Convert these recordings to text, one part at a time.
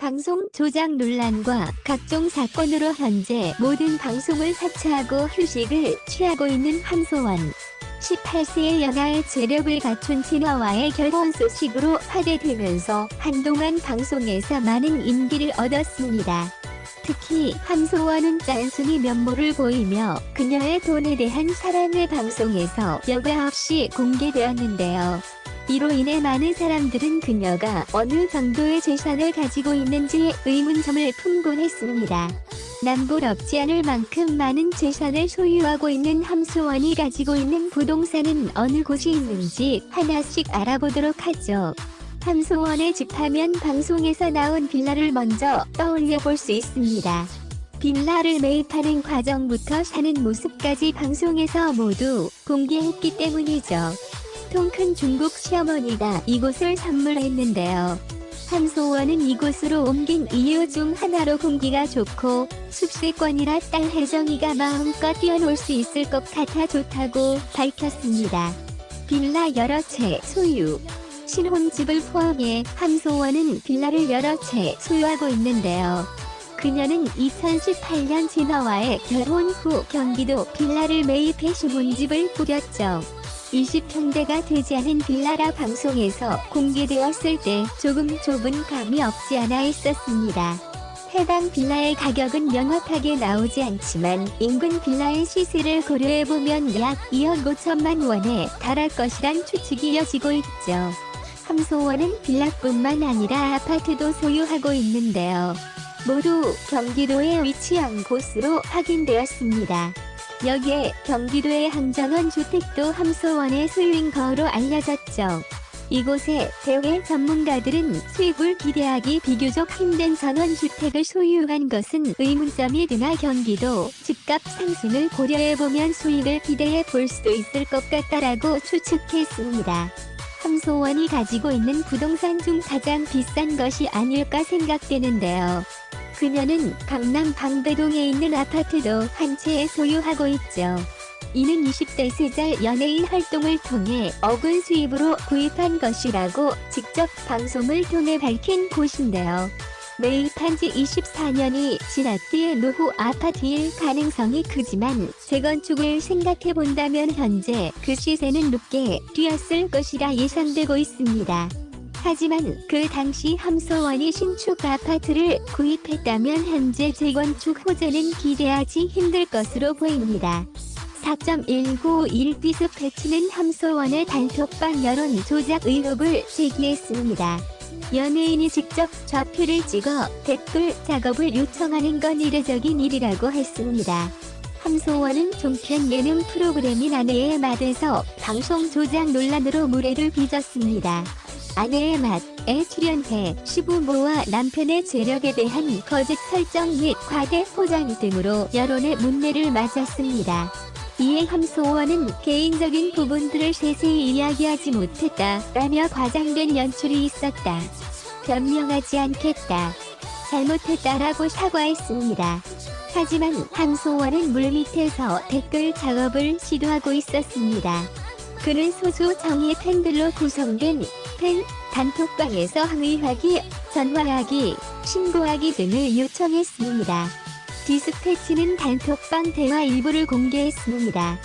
방송 조작 논란과 각종 사건으로 현재 모든 방송을 사퇴하고 휴식을 취하고 있는 함소원. 18세의 연하의 재력을 갖춘 진화와의 결혼 소식으로 화제되면서 한동안 방송에서 많은 인기를 얻었습니다. 특히 함소원은 짠순이 면모를 보이며 그녀의 돈에 대한 사랑을 방송에서 여과 없이 공개되었는데요. 이로 인해 많은 사람들은 그녀가 어느 정도의 재산을 가지고 있는지 의문점을 품곤 했습니다. 남부럽지 않을 만큼 많은 재산을 소유하고 있는 함소원이 가지고 있는 부동산은 어느 곳이 있는지 하나씩 알아보도록 하죠. 함소원의 집 하면 방송에서 나온 빌라를 먼저 떠올려 볼 수 있습니다. 빌라를 매입하는 과정부터 사는 모습까지 방송에서 모두 공개했기 때문이죠. 통 큰 중국 시어머니가 이곳을 선물했는데요. 함소원은 이곳으로 옮긴 이유 중 하나로 공기가 좋고 숲세권이라 딸 혜정이가 마음껏 뛰어놀 수 있을 것 같아 좋다고 밝혔습니다. 빌라 여러 채 소유. 신혼집을 포함해 함소원은 빌라를 여러 채 소유하고 있는데요. 그녀는 2018년 진화와의 결혼 후 경기도 빌라를 매입해 신혼집을 꾸렸죠. 20평대가 되지 않은 빌라라 방송에서 공개되었을 때 조금 좁은 감이 없지 않아 있었습니다. 해당 빌라의 가격은 명확하게 나오지 않지만 인근 빌라의 시세를 고려해보면 약 2억 5천만 원에 달할 것이란 추측이 이어지고 있죠. 함소원은 빌라뿐만 아니라 아파트도 소유하고 있는데요. 모두 경기도에 위치한 곳으로 확인되었습니다. 여기에 경기도의 항정원 주택도 함소원의 소유인 거로 알려졌죠. 이곳에 대외 전문가들은 수익을 기대하기 비교적 힘든 전원주택을 소유한 것은 의문점이 드나 경기도 집값 상승을 고려해보면 수익을 기대해 볼 수도 있을 것 같다라고 추측했습니다. 함소원이 가지고 있는 부동산 중 가장 비싼 것이 아닐까 생각되는데요. 그녀는 강남 방배동에 있는 아파트도 한 채 소유하고 있죠. 이는 20대 세자 연예인 활동을 통해 억울 수입으로 구입한 것이라고 직접 방송을 통해 밝힌 곳인데요. 매입한 지 24년이 지났기에 노후 아파트일 가능성이 크지만 재건축을 생각해본다면 현재 그 시세는 높게 뛰었을 것이라 예상되고 있습니다. 하지만 그 당시 함소원이 신축 아파트를 구입했다면 현재 재건축 호재는 기대하기 힘들 것으로 보입니다. 4.191 디스패치는 함소원의 단톡방 여론 조작 의혹을 제기했습니다. 연예인이 직접 좌표를 찍어 댓글 작업을 요청하는 건 이례적인 일이라고 했습니다. 함소원은 종편 예능 프로그램인 아내의 맛에서 방송 조작 논란으로 물애를 빚었습니다. 아내의 맛에 출연해 시부모와 남편의 재력에 대한 거짓 설정 및 과대 포장 등으로 여론의 문매를 맞았습니다. 이에 함소원은 개인적인 부분들을 세세히 이야기하지 못했다라며 과장된 연출이 있었다. 변명하지 않겠다. 잘못했다라고 사과했습니다. 하지만 함소원은 물밑에서 댓글 작업을 시도하고 있었습니다. 그는 소수 정예 팬들로 구성된 팬 단톡방에서 항의하기, 전화하기, 신고하기 등을 요청했습니다. 디스패치는 단톡방 대화 일부를 공개했습니다.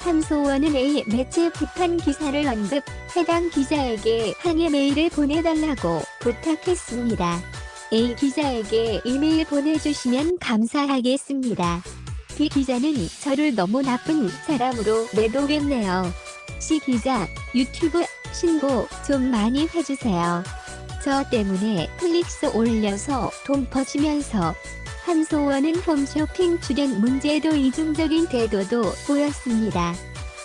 함소원은 A 매체 비판 기사를 언급, 해당 기자에게 항의 메일을 보내달라고 부탁했습니다. A 기자에게 이메일 보내주시면 감사하겠습니다. B 기자는 저를 너무 나쁜 사람으로 매도했네요. C 기자, 유튜브 신고 좀 많이 해주세요. 저 때문에 클릭수 올려서 돈 버시면서. 함소원은 홈쇼핑 출연 문제에도 이중적인 태도도 보였습니다.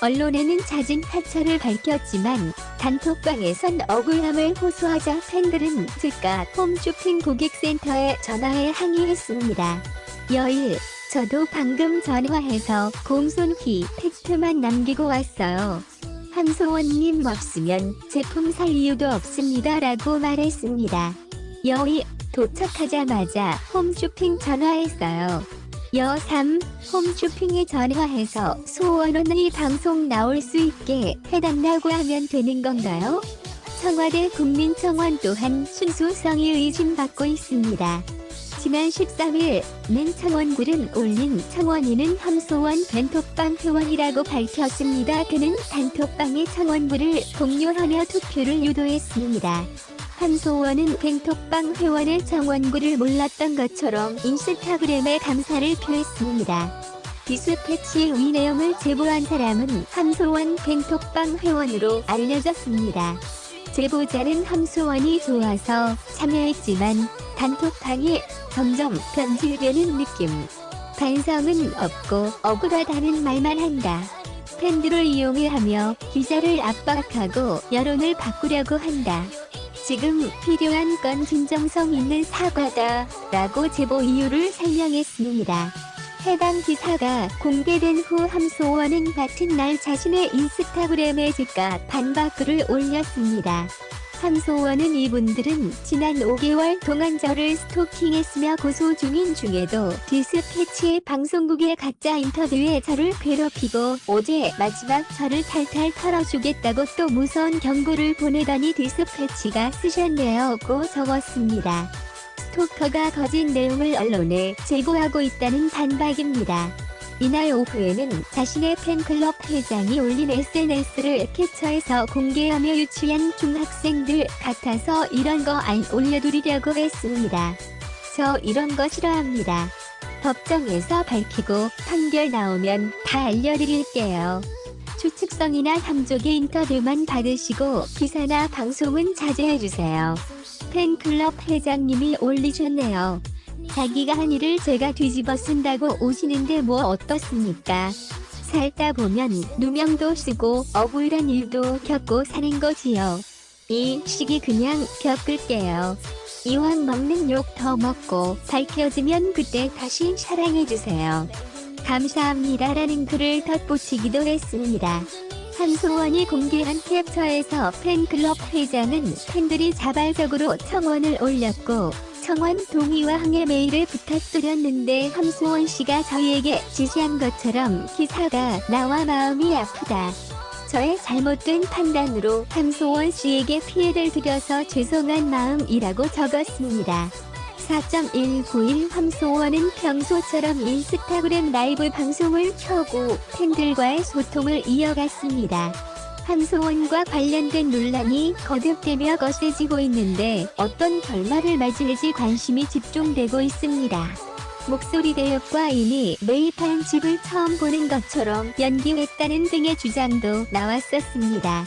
언론에는 잦은 하차를 밝혔지만 단톡방에선 억울함을 호소하자 팬들은 즉각 홈쇼핑 고객센터에 전화해 항의했습니다. 여일, 저도 방금 전화해서 공손히 팩트만 남기고 왔어요. 함소원님 없으면 제품 살 이유도 없습니다 라고 말했습니다. 여이, 도착하자마자 홈쇼핑 전화했어요. 여3, 홈쇼핑에 전화해서 소원원의 방송 나올 수 있게 해달라고 하면 되는 건가요? 청와대 국민청원 또한 순수성이 의심받고 있습니다. 지난 13일는 청원글은 올린 청원인은 함소원 벤톡방 회원이라고 밝혔습니다. 그는 단톡방의 청원글을 공유하며 투표를 유도했습니다. 함소원은 벤톡방 회원의 청원글을 몰랐던 것처럼 인스타그램에 감사를 표했습니다. 디스패치의 위 내용을 제보한 사람은 함소원 벤톡방 회원으로 알려졌습니다. 제보자는 함소원이 좋아서 참여했지만 단톡방이 점점 변질되는 느낌. 반성은 없고 억울하다는 말만 한다. 팬들을 이용하며 기자를 압박하고 여론을 바꾸려고 한다. 지금 필요한 건 진정성 있는 사과다 라고 제보 이유를 설명했습니다. 해당 기사가 공개된 후 함소원은 같은 날 자신의 인스타그램에 즉각 반박글을 올렸습니다. 함소원은 이분들은 지난 5개월 동안 저를 스토킹했으며 고소 중인 중에도 디스패치의 방송국의 가짜 인터뷰에 저를 괴롭히고 어제 마지막 저를 탈탈 털어주겠다고 또 무서운 경고를 보내더니 디스패치가 쓰셨네요고 적었습니다. 스토커가 거짓 내용을 언론에 제보하고 있다는 반박입니다. 이날 오후에는 자신의 팬클럽 회장이 올린 SNS를 캡처해서 공개하며 유치한 중학생들 같아서 이런 거 안 올려드리려고 했습니다. 저 이런 거 싫어합니다. 법정에서 밝히고 판결 나오면 다 알려드릴게요. 추측성이나 함족의 인터뷰만 받으시고 기사나 방송은 자제해주세요. 팬클럽 회장님이 올리셨네요. 자기가 한 일을 제가 뒤집어 쓴다고 오시는데 뭐 어떻습니까? 살다 보면 누명도 쓰고 억울한 일도 겪고 사는 거지요. 이 시기 그냥 겪을게요. 이왕 먹는 욕 더 먹고 밝혀지면 그때 다시 사랑해주세요. 감사합니다라는 글을 덧붙이기도 했습니다. 함소원이 공개한 캡처에서 팬클럽 회장은 팬들이 자발적으로 청원을 올렸고 청원 동의와 항의 메일을 부탁드렸는데 함소원 씨가 저희에게 지시한 것처럼 기사가 나와 마음이 아프다. 저의 잘못된 판단으로 함소원 씨에게 피해를 드려서 죄송한 마음이라고 적었습니다. 4.191 함소원은 평소처럼 인스타그램 라이브 방송을 켜고 팬들과의 소통을 이어갔습니다. 함소원과 관련된 논란이 거듭되며 거세지고 있는데 어떤 결말을 맞을지 관심이 집중되고 있습니다. 목소리 대역과 이미 매입한 집을 처음 보는 것처럼 연기했다는 등의 주장도 나왔었습니다.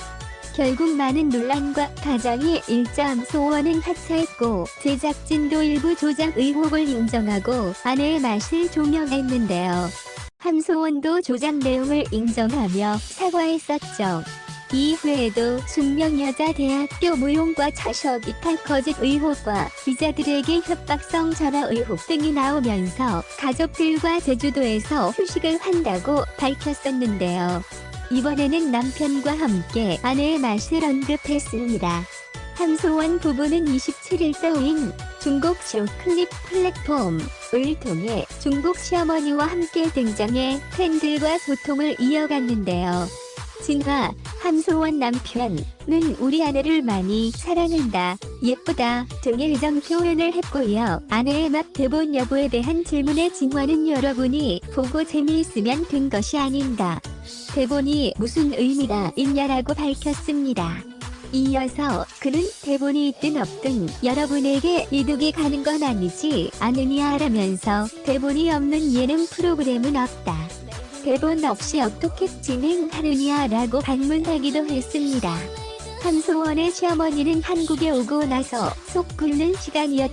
결국 많은 논란과 가정이 일자 함소원은 하차했고 제작진도 일부 조작 의혹을 인정하고 아내의 맛을 조명했는데요. 함소원도 조작 내용을 인정하며 사과했었죠. 이후에도 숙명여자대학교 무용과 자석 입학 거짓 의혹과 기자들에게 협박성 전화 의혹 등이 나오면서 가족들과 제주도에서 휴식을 한다고 밝혔었는데요. 이번에는 남편과 함께 아내의 맛을 언급했습니다. 함소원 부부는 27일 떠인 중국 쇼클립 플랫폼을 통해 중국 시어머니와 함께 등장해 팬들과 소통을 이어갔는데요. 진화, 함소원 남편은 우리 아내를 많이 사랑한다, 예쁘다 등의 애정 표현을 했고요. 아내의 맛 대본 여부에 대한 질문에 진화는 여러분이 보고 재미있으면 된 것이 아닌가. 대본이 무슨 의미가 있냐라고 밝혔습니다. 이어서 그는 대본이 있든 없든 여러분에게 이득이 가는 건 아니지 않으냐라면서 대본이 없는 예능 프로그램은 없다. 대본 없이 어떻게 진행하느냐라고 반문하기도 했습니다. 함소원의 시어머니는 한국에 오고 나서 속 끓는 시간이었다.